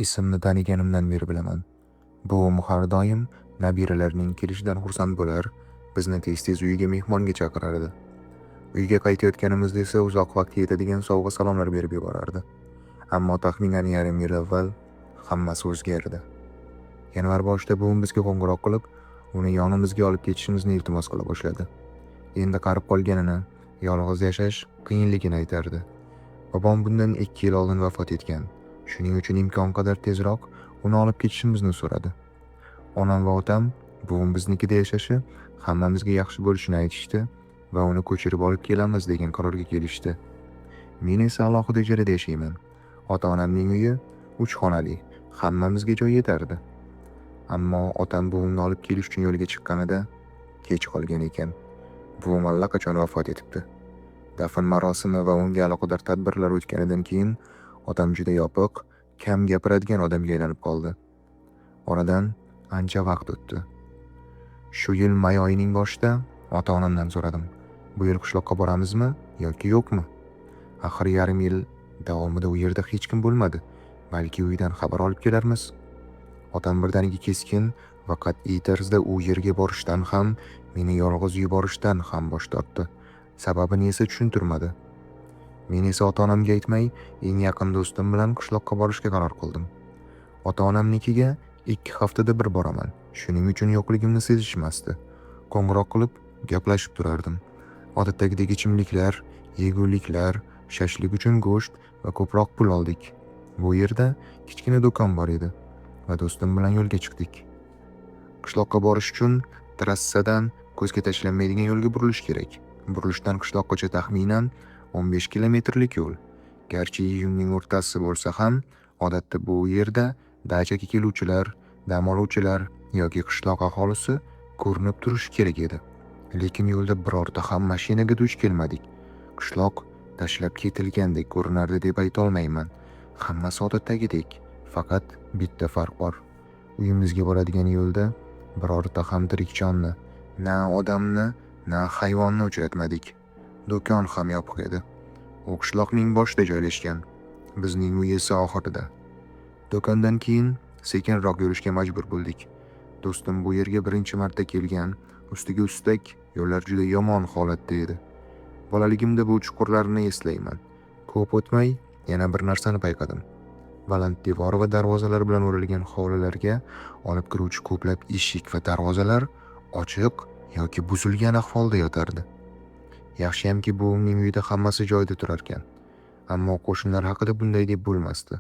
Ismni taniganimdan beri bilaman. Buvim har doim nabiralarining kelishidan xursand bo'lar, bizni tez-tez uyiga mehmonga chaqirardi. Uyga qaytayotganimizda esa uzoq vaqtga yetadigan sovg'a-salomlar berib yuborardi. Ammo taxminan yarim yil avval hammasi o'zgardi. Yanvar boshida buvim bizga qo'ng'iroq qilib, uni yonimizga olib ketishimizni iltimos qila boshladi. Endi qarib qolganini, yolg'iz yashash qiyinligini aytardi. Bobom bundan 2 yil oldin vafot etgan. Shuning uchun imkon qadar tezroq uni olib ketishimizni so'radi. Onam va otam buvim biznikida yashashi hammamizga yaxshi bo'lishini aytishdi va uni ko'chirib olib kelamiz degan qarorga kelishdi. Men esa alohida ijarada yashayman. Ota-onamning uyi 3 xonali, hammamizga joy yetardi. Ammo otam buvimni olib kelish uchun yo'lga chiqqanida kech qolgan ekan. Buvim allaqachon vafot etibdi. Dafn marosimi va unga aloqador tadbirlar o'tganidan keyin otam juda yopiq, kam gapiradigan odamga aylanib qoldi. Oradan ancha vaqt o'tdi. Shu yil may oyining boshida ota-onamdan so'radim. Bu yil qishloqqa boramizmi yoki yo'qmi? Axir yarim yil davomida u yerda hech kim bo'lmadi. Balki uydan xabar olib kelarmiz. Otam birdaniga keskin va qat'iy tarzda u yerga borishdan ham, meni yolg'iz yuborishdan ham bosh tortdi. Sababini esa tushuntirmadi. Men esa ota-onamga aytmay, eng yaqin do'stim bilan qishloqqa borishga qaror qildim. Ota-onamnikiga 2 haftada bir boraman. Shuning uchun yo'qligimni sezishmasdi. Qo'ng'iroq qilib gaplashib turardim. Odatdagidek ichimliklar, yeguliklar, shashlik uchun go'sht va ko'proq pul oldik. Bu yerda kichkina do'kon bor edi va do'stim bilan yo'lga chiqdik. Qishloqqa borish uchun trassadan ko'zga tashlanmaydigan yo'lga burilish kerak. Burilishdan qishloqqacha taxminan 15 kilometrlik yo'l. Garchi iyunning o'rtasi bo'lsa ham, odatda bu yerda dachaga keluvchilar, dam oluvchilar yoki qishloq aholisi ko'rinib turishi kerak edi. Lekin yo'lda birorta ham mashinaga duch kelmadik. Qishloq tashlab ketilgandek ko'rinardi deb ayta olmayman. Hammasi odatdagidek, faqat bitta farq bor. Uyimizga boradigan yo'lda birorta ham tirik jonni, na odamni, na hayvonni uchratmadik. Do'kon ham yopiq edi. U qishloqning boshida joylashgan. Bizning uy esa oxirida. Do'kondan keyin sekinroq yurishga majbur bo'ldik. Do'stim bu yerga birinchi marta kelgan, ustiga ustak yo'llar juda yomon holatda edi. Bolaligimda bu chuqurlarni eslayman. Ko'p o'tmay yana bir narsani payqadim. Baland devor va darvozalar bilan o'ralgan hovlilarga olib kiruvchi ko'plab eshik va darvozalar ochiq yoki buzilgan ahvolda yotardi. Yaxshiyamki buvimning uyida hammasi joyida turar ekan. Ammo qo'shnilar haqida bunday deb bo'lmasdi.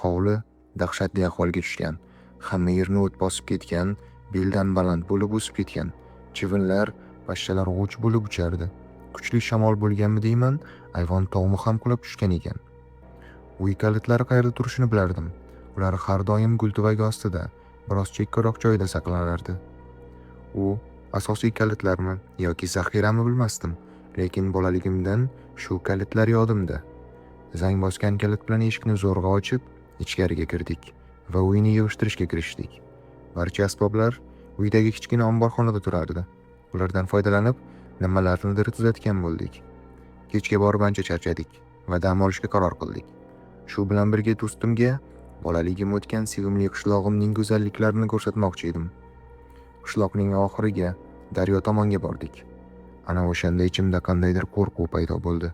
Hovli dahshatli ahvolga tushgan. Hamma yerni o't bosib ketgan, beldan baland bo'lib o'sib ketgan. Chivinlar, pashshalar g'uj bo'lib uchardi. Kuchli shamol bo'lganmi deyman, ayvon tomi ham qulab tushgan ekan. Uy kalitlari qayerda turishini bilardim. Ular har doim gultuvagi ostida, biroz chekkaroq joyda saqlanardi. U asosiy kalitlarmi yoki zaxirami bilmasdim, lekin bolaligimdan shu kalitlar yodimda. Zang bosgan kalit bilan eshikni zo'rg'a ochib, ichkariga kirdik va uyni yig'ishtirishga kirishdik. Barcha asboblar uydagi kichkina omborxonada turardi. Ulardan foydalanib, nimalarnidir tuzatgan bo'ldik. Kechga borib ancha charchadik va dam olishga qaror qildik. Shu bilan birga do'stimga bolaligim o'tgan sevimli qishlog'imning go'zalliklarini ko'rsatmoqchi edim. Qishloqning oxiriga, daryo tomonga bordik. Ana o'shanda ichimda qandaydir qo'rquv paydo bo'ldi.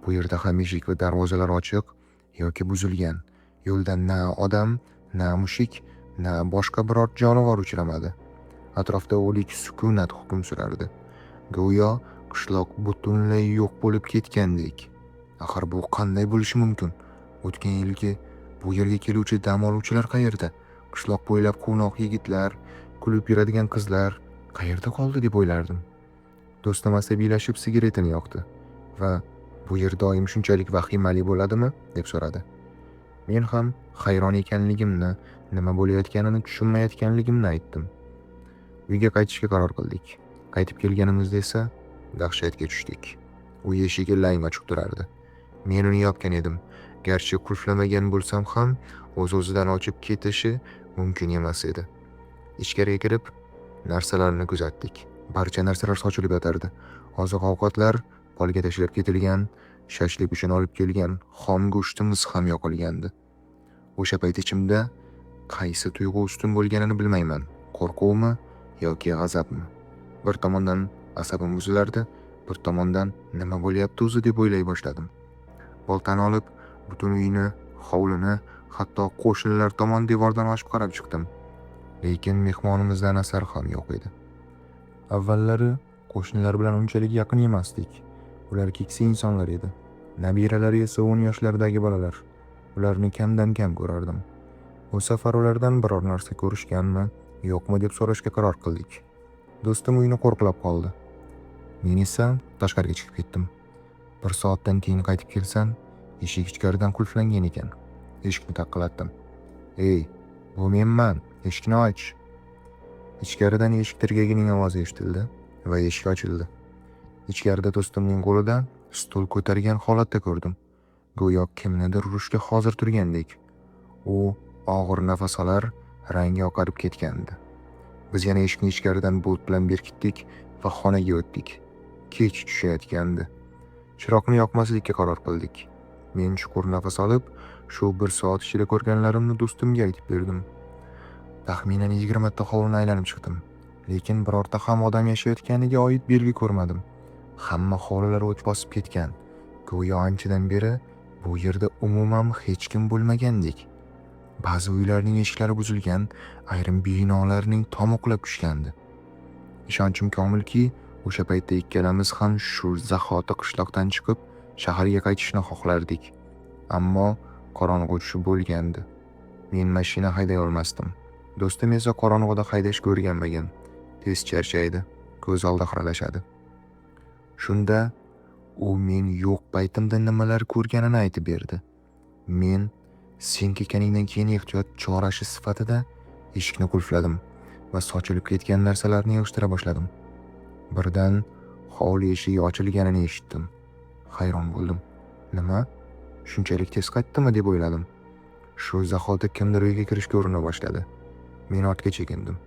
Bu yerda ham eshik va darvozalar ochiq yoki buzilgan. Yo'lda na odam, na mushuk, na boshqa biror jonivor uchramadi. Atrofda o'lik sukunat hukm surardi. Go'yo qishloq butunlay yo'q bo'lib ketgandek. Axir bu qanday bo'lishi mumkin? O'tgan yilgi bu yerga keluvchi dam oluvchilar qayerda? Qishloq bo'ylab quvnoq yigitlar, kulib yuradigan qizlar qayerda qoldi deb o'ylardim. Do'stim asabiylashib sigaretini yoqdi va bu yer doim shunchalik vahimali bo'ladimi deb so'radi. Men ham hayron ekanligimni, nima bo'layotganini tushunmayotganligimni aytdim. Uyga qaytishga qaror qildik. Qaytib kelganimizda esa dahshatga tushdik. Uy eshigi laymachiq turardi. Men uni yopgan edim. Garchi qulflamagan bo'lsam ham, o'z-o'zidan ochib ketishi mumkin emas edi. Ichkariga kirib, narsalarni kuzatdik. Barcha narsalar sochilib yotardi. Oziq-ovqatlar polga tashlab ketilgan, shashlik uchun olib kelgan xom go'shtimiz ham yoqilgandi. O'sha payt ichimda qaysi tuyg'u ustun bo'lganini bilmayman. Qo'rquvmi yoki g'azabmi? Bir tomondan asabim buzilardi, bir tomondan nima bo'lyapti o'zi deb o'ylay boshladim. Boltani olib butun uyni, hovlini, hatto qo'shnilar tomon devordan oshib qarab chiqdim. Lekin mehmonimizdan asar ham yo'q edi. Avvallari qo'shnilar bilan unchalik yaqin emasdik. Ular keksa insonlar edi. Nabiralari esa 10 yoshlardagi bolalar. Ularni kamdan kam ko'rardim. Bu safar ulardan biror narsa ko'rishganmi, yo'qmi deb so'rashga qaror qildik. Do'stim uyni qo'riqlab qoldi. Men esa tashqariga chiqib ketdim. 1 soatdan keyin qaytib kelsam, eshik ichkaridan qulflangan ekan. Eshikni taqillatdim. "Ey, bu menman, eshikni och." Ichkaridan eshik tirgagining ovozi eshitildi va eshik ochildi. Ichkarida do'stimning qo'lidan stul ko'targan holatda ko'rdim. Go'yo kimnidir urishga hozir turgandek. U og'ir nafas olar, rangi oqarib ketgandi. Biz yana eshikni ichkaridan bolt bilan berkitdik va xonaga o'tdik. Kech tushayotgandi. Chiroqni yoqmaslikka qaror qildik. Men chuqur nafas olib, shu 1 soat ichida ko'rganlarimni do'stimga aytib berdim. Taxminan 20 ta hovlini aylanib chiqdim, lekin birorta ham odam yashayotganiga oid belgi ko'rmadim. Hamma hovlilar o't bosib ketgan. Go'yo anchadan beri bu yerda umuman hech kim bo'lmagandek. Ba'zi uylarning eshiklari buzilgan, ayrim binolarning tomi qulab tushgandi. Ishonchim komilki, o'sha paytda ikkalamiz ham shu zahoti qishloqdan chiqib shaharga qaytishni xohlardik. Ammo qorong'u tushib bo'lgandi. Men mashina hayday olmasdim. Do'stim esa qorong'uda haydashga o'rganmagan. Tez charchaydi, ko'z oldi xiralashadi. Shunda u men yo'q paytimda nimalar ko'rganini aytib berdi. Men sen ketganingdan keyin ehtiyot chorasi sifatida eshikni qulfladim va sochilib ketgan narsalarni yig'ishtira boshladim. Birdan hovli eshigi ochilganini eshitdim. Hayron bo'ldim. Nima? Shunchalik tez qaytdimi deb o'yladim. Shu zahoti kimdir uyga kirishga urina boshladi. Men ortga chekindim.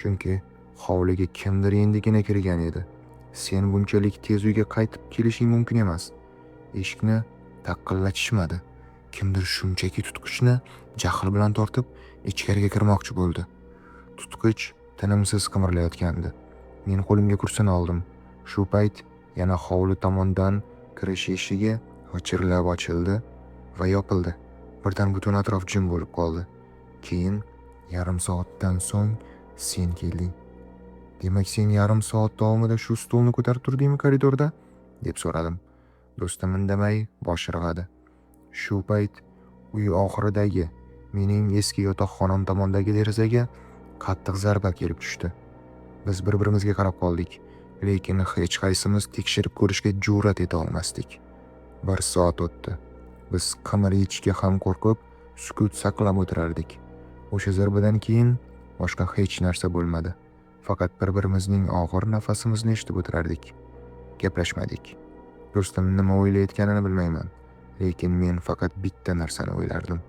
Chunki hovliga kimdir endigina kirgan edi. Sen bunchalik tez uyga qaytib kelishing mumkin emas. Eshikni taqillatishmadi. Kimdir shunchaki tutqichni jahl bilan tortib ichkariga kirmoqchi bo'ldi. Tutqich tinimsiz qimirlayotgandi. Men qo'limga kursini oldim. Shu payt yana hovli tomondan kirish eshigi g'ichirlab ochildi va yopildi. Birdan butun atrof jim bo'lib qoldi. Keyin yarim soatdan so'ng sen kelding. Demak, sen yarim soat davomida shu stulni ko'tarib turdingmi koridorda? Deb so'radim. Do'stim indamay bosh irg'adi. Shu payt uy oxiridagi mening eski yotoqxonam tomondagi derazaga qattiq zarba kelib tushdi. Biz bir-birimizga qarab qoldik, lekin hech qaysimiz tekshirib ko'rishga jur'at eta olmasdik. 1 soat o'tdi. Biz qimir yechishga ham qo'rqib, sukut saqlab o'tirardik. O'sha zarbadan keyin boshqa hech narsa bo'lmadi. Faqat bir-birimizning og'ir nafasimizni eshitib o'tirardik. Gaplashmadik. Do'stim nima o'ylayotganini bilmayman, lekin men faqat bitta narsani o'ylardim.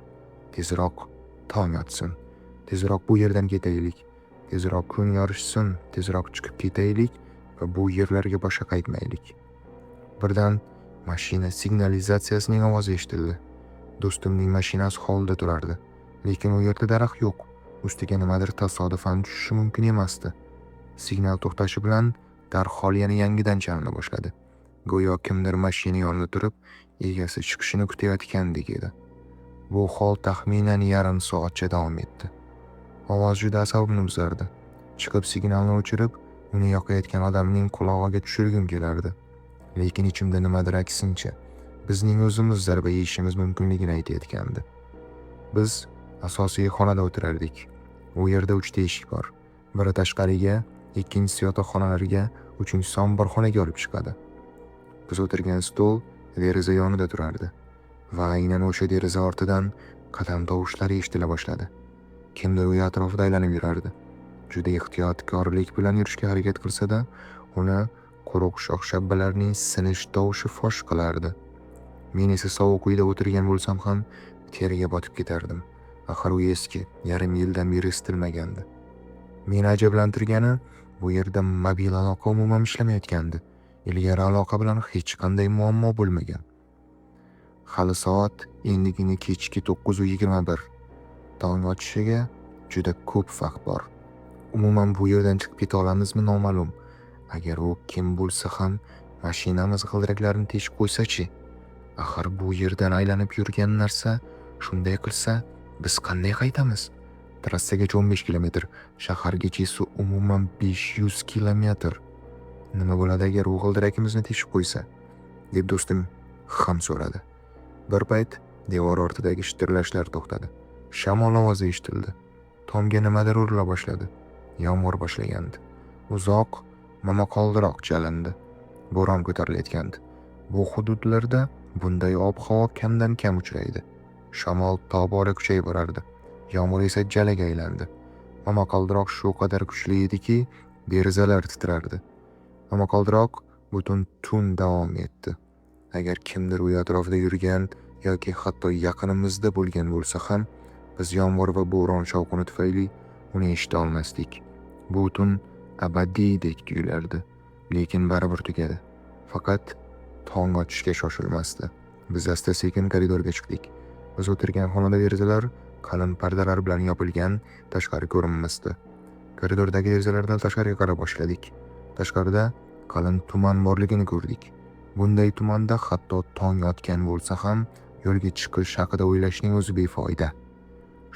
Tezroq tong otsin. Tezroq bu yerdan ketaylik. Tezroq kun yorishsin, tezroq chiqib ketaylik va bu yerlarga boshqa qaytmaylik. Birdan mashina signalizatsiyasining ovozi eshitildi. Do'stimning mashinasi hovlida turardi, lekin u yerda daraxt yo'q. Ustiga nimadir tasodifan tushishi mumkin emasdi. Signal to'xtashi bilan darhol yana yangidan chalina boshladi. Go'yo kimdir mashina yonida turib, egasi chiqishini kutayotgandek edi. Bu hol taxminan yarim soatcha davom etdi. Ovoz juda asabimni buzardi. Chiqib signalni o'chirib, uni yoqayotgan odamning qulog'iga tushirgim kelardi. Lekin ichimda nimadir aksincha, bizning o'zimiz zarba yeyishimiz mumkinligini aytayotgandi. Biz asosiy xonada o'tirardik. U yerda 3 ta eshik bor. Biri tashqariga, ikkinchisi yotoqxonalarga, uchinchisi omborxonaga olib chiqadi. Biz o'tirgan stol deraza yonida turardi va aynan o'sha deraza ortidan qadam tovushlari eshitila boshladi. Kimdir uy atrofida aylanib yurardi. Juda ehtiyotkorlik bilan yurishga harakat qilsa-da, uni quruq shox-shabbalarning sinish tovushi fosh qilardi. Men esa sovuq uyda o'tirgan bo'lsam ham teriga botib ketardim. Axir u eski, yarim yildan beri isitilmagandi. Meni ajablantirgani, bu yerda mobil aloqa umuman ishlamayotgandi. Ilgari aloqa bilan hech qanday muammo bo'lmagan. Hali soat endigina kechki 9:21. tong otishiga juda ko'p vaqt bor. Umuman bu yerdan chiqib keta olamizmi noma'lum. Agar u kim bo'lsa ham mashinamiz g'ildiraklarini teshib qo'ysa-chi? Axir bu yerdan aylanib yurgan narsa shunday qilsa, biz qanday qaytamiz? Trassagacha 15 kilometr, shahargacha esa umuman 500 kilometr. Nima bo'ladi agar u g'ildirakimizni teshib qo'ysa? Deb do'stim ham so'radi. Bir payt devor ortidagi shitirlashlar to'xtadi. Shamol ovozi eshitildi. Tomga nimadir urila boshladi. Yomg'ir boshlagandi. Uzoq momaqaldiroq chalindi. Bo'ron ko'tarilayotgandi. Bu hududlarda bunday ob-havo kamdan kam uchraydi. Shamol tobora kuchayib borardi. Yomg'ir esa jalaga aylandi. Momaqaldiroq shu qadar kuchli ediki, derazalar titrardi. Momaqaldiroq butun tun davom etdi. Agar kimdir u atrofida yurgan yoki hatto yaqinimizda bo'lgan bo'lsa ham, biz yomg'ir va bo'ron shovqini tufayli uni eshita olmasdik. Bu tun abadiydek tuyulardi, lekin baribir tugadi. Faqat tong otishga shoshilmasdi. Biz asta-sekin koridorga chiqdik. Biz o'tirgan xonada derazalar qalin pardalar bilan yopilgan, tashqari ko'rinmasdi. Koridordagi derazalardan tashqariga qarab boshladik. Tashqarida qalin tuman borligini ko'rdik. Bunday tumanda hatto tong otgan bo'lsa ham yo'lga chiqish haqida o'ylashning o'zi befoyda.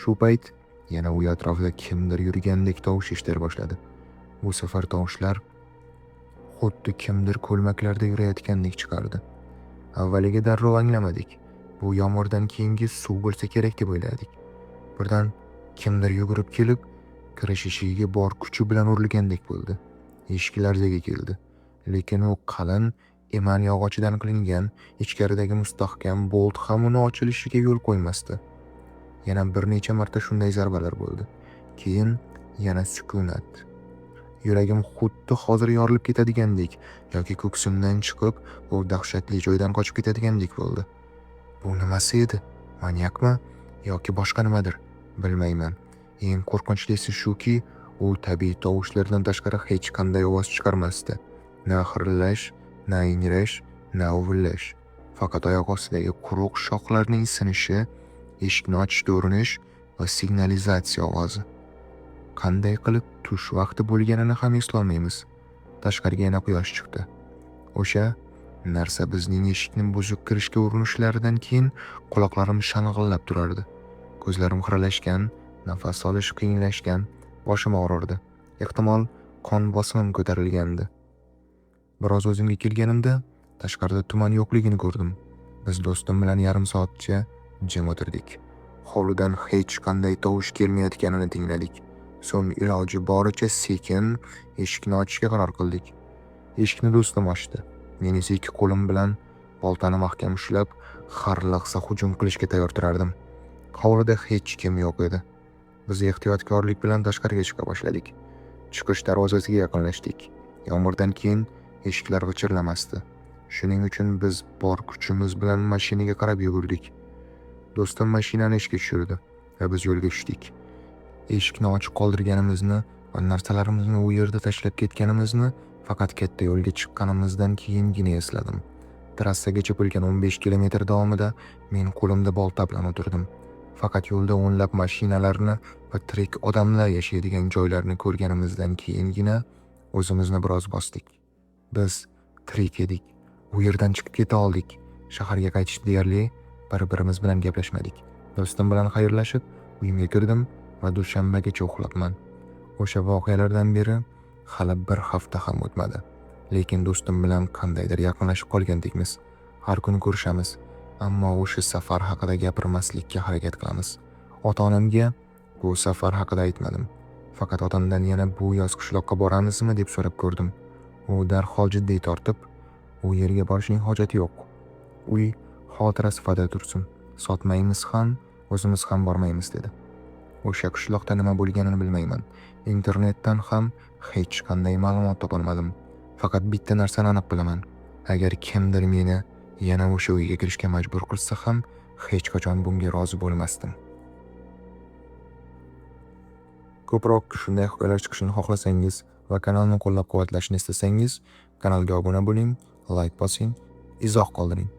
Shu payt yana u atrofida kimdir yurgandek tovush eshitila boshladi. Bu safar tovushlar xuddi kimdir ko'lmaklarda yurayotgandek chiqardi. Avvaliga darrov anglamadik. Bu yomg'irdan keyingi suv bo'lsa kerak deb o'yladik. Birdan kimdir yugurib kelib, kirish eshigiga bor kuchi bilan urilgandek bo'ldi. Eshik larzaga keldi. Lekin u qalin eman yog'ochidan qilingan, ichkaridagi mustahkam bolt ham uni ochilishiga yo'l qo'ymasdi. Yana bir necha marta shunday zarbalar bo'ldi. Keyin yana sukunat. Yuragim xuddi hozir yorilib ketadigandek yoki ko'ksimdan chiqib, u dahshatli joydan qochib ketadigandek bo'ldi. Bu nimasi edi? Manyakmi yoki boshqa nimadir? Bilmayman. Eng qo'rqinchlisi shuki, u tabiiy tovushlardan tashqari hech qanday ovoz chiqarmasdi. Na xirillash, na ingrash, na uvillash. Faqat oyoq ostidagi quruq shoxlarning sinishi, eshikni ochishga urinish va signalizatsiya ovozi. Qanday qilib tush vaqti bo'lganini ham eslolmaymiz. Tashqariga yana quyosh chiqdi. O'sha narsa bizning eshikni buzib kirishga urinishlaridan keyin quloqlarim shang'illab turardi. Ko'zlarim xiralashgan, nafas olish qiyinlashgan, boshim og'rirdi. Ehtimol qon bosimim ko'tarilgandi. Biroz o'zimga kelganimda tashqarida tuman yo'qligini ko'rdim. Biz do'stim bilan yarim soatcha jim o'tirdik. Hovlidan hech qanday tovush kelmayotganini tingladik. So'ng iloji boricha sekin eshikni ochishga qaror qildik. Eshikni do'stim ochdi. Men esa ikki qo'lim bilan boltani mahkam ushlab, har lahza hujum qilishga tayyor turardim. Hovlida hech kim yo'q edi. Biz ehtiyotkorlik bilan tashqariga chiqa boshladik. Chiqish darvozasiga yaqinlashdik. Yomg'irdan keyin eshiklar g'ichirlamasdi. Shuning uchun biz bor kuchimiz bilan mashinaga qarab yugurdik. Do'stim mashinani ishga tushirdi va biz yo'lga tushdik. Eshikni ochiq qoldirganimizni va narsalarimizni u yerda tashlab ketganimizni faqat katta yo'lga chiqqanimizdan keyingina esladim. Trassagacha bo'lgan 15 kilometr davomida men qo'limda bolta bilan o'tirdim. Faqat yo'lda o'nlab mashinalarni va tirik odamlar yashaydigan joylarni ko'rganimizdan keyingina o'zimizni biroz bosdik. Biz tirik edik. U yerdan chiqib keta oldik. Shaharga qaytish deyarli bir-birimiz bilan gaplashmadik. Do'stim bilan xayrlashib, uyimga kirdim va dushanbagacha uxlabman. O'sha voqealardan beri hali bir hafta ham o'tmadi. Lekin do'stim bilan qandaydir yaqinlashib qolgandekmiz. Har kuni ko'rishamiz, ammo o'sha safar haqida gapirmaslikka harakat qilamiz. Ota-onamga bu safar haqida aytmadim. Faqat otamdan yana bu yoz qishloqqa boramizmi deb so'rab ko'rdim. U darhol jiddiy tortib, u yerga borishning hojati yo'q. Uy xotira sifatida tursin. Sotmaymiz ham, o'zimiz ham bormaymiz dedi. O'sha qishloqda nima bo'lganini bilmayman. Internetdan ham hech qanday ma'lumot topolmadim. Faqat bitta narsani aniq bilaman. Agar kimdir meni yana o'sha uyga kirishga majbur qilsa ham, hech qachon bunga rozi bo'lmasdim. Ko'proq shunday hikoyalar chiqishini xohlasangiz va kanalni qo'llab-quvvatlashni istasangiz, kanalga obuna bo'ling, like bosing, izoh qoldiring.